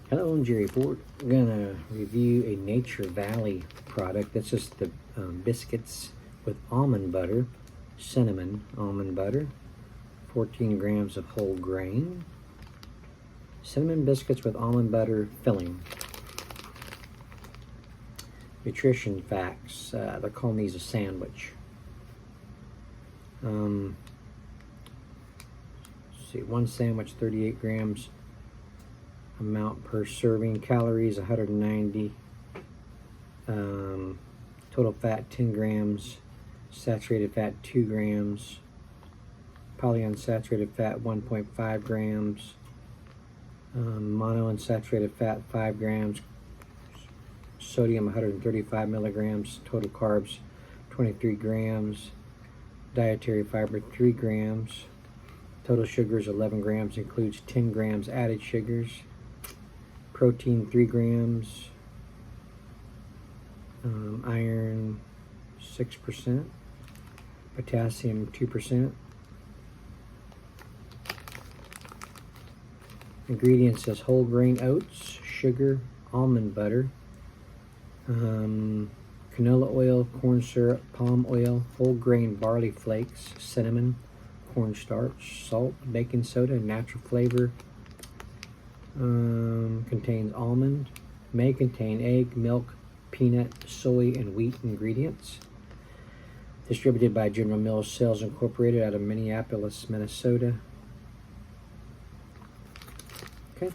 Hello, I'm Jerry Ford. We're gonna review a Nature Valley product. That's just the biscuits with almond butter, cinnamon almond butter, 14 grams of whole grain, cinnamon biscuits with almond butter filling. Nutrition facts, they're calling these a sandwich. Let's see, one sandwich, 38 grams. Amount per serving, calories 190, total fat 10 grams, saturated fat 2 grams, polyunsaturated fat 1.5 grams, monounsaturated fat 5 grams, sodium 135 milligrams, total carbs 23 grams, dietary fiber 3 grams, total sugars 11 grams, includes 10 grams added sugars, protein 3 grams, iron 6%, potassium 2%. Ingredients says whole grain oats, sugar, almond butter, canola oil, corn syrup, palm oil, whole grain barley flakes, cinnamon, cornstarch, salt, baking soda, natural flavor. Contains almond, may contain egg, milk, peanut, soy, and wheat ingredients. Distributed by General Mills Sales Incorporated out of Minneapolis, Minnesota. Okay.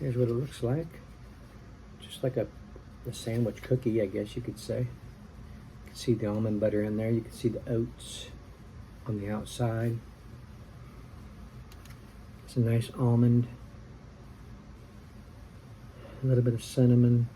Here's what it looks like. Just like a sandwich cookie, I guess you could say. You can see the almond butter in there. You can see the oats on the outside. It's a nice almond. A little bit of cinnamon.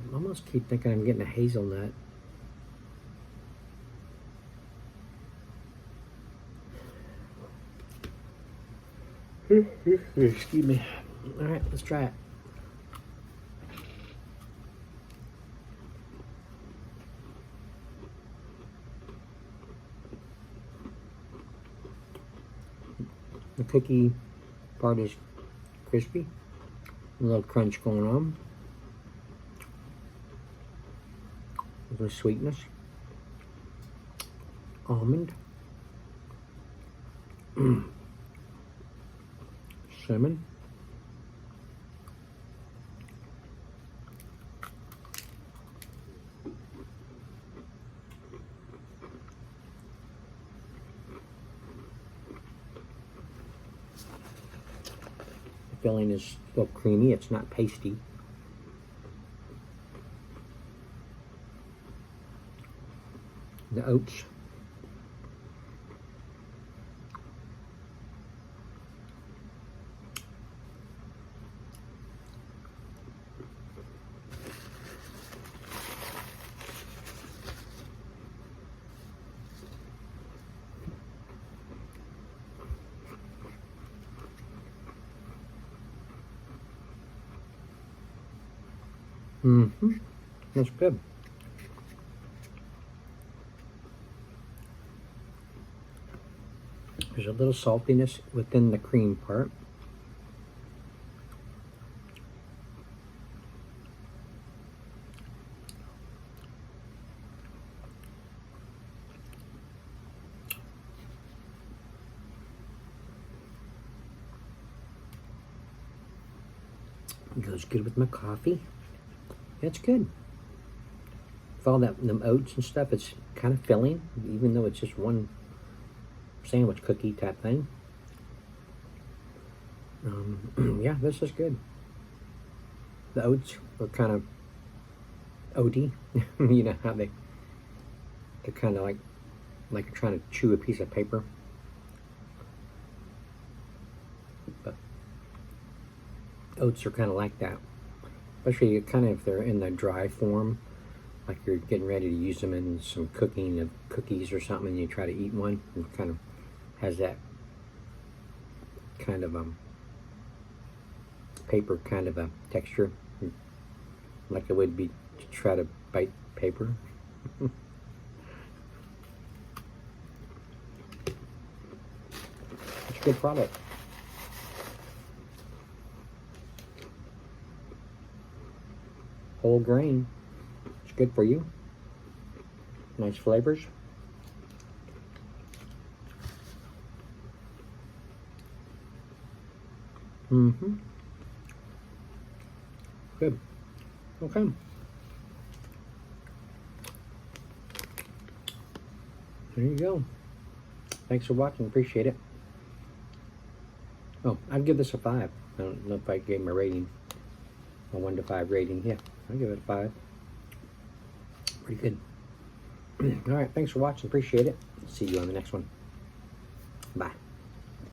I almost keep thinking I'm getting a hazelnut. Excuse me. All right, let's try it. The cookie part is crispy, a little crunch going on. The sweetness, almond, cinnamon, the filling is still creamy, it's not pasty. The oats, that's good. There's a little saltiness within the cream part. It goes good with my coffee It's good. With all them oats and stuff, it's kind of filling, even though it's just one sandwich cookie type thing. Yeah, this is good. The oats are kind of oaty. You know how they're kind of like you're trying to chew a piece of paper. But oats are kind of like that, especially kind of if they're in the dry form, like you're getting ready to use them in some cooking of cookies or something, and you try to eat one, and kind of has that kind of paper kind of a texture, like it would be to try to bite paper. It's a good product. Whole grain. It's good for you. Nice flavors. Good. Okay. There you go. Thanks for watching. Appreciate it. Oh, I'd give this a 5. I don't know if I gave my rating. A 1 to 5 rating. Yeah, I'll give it a 5. Pretty good. All right. Thanks for watching. Appreciate it. See you on the next one. Bye.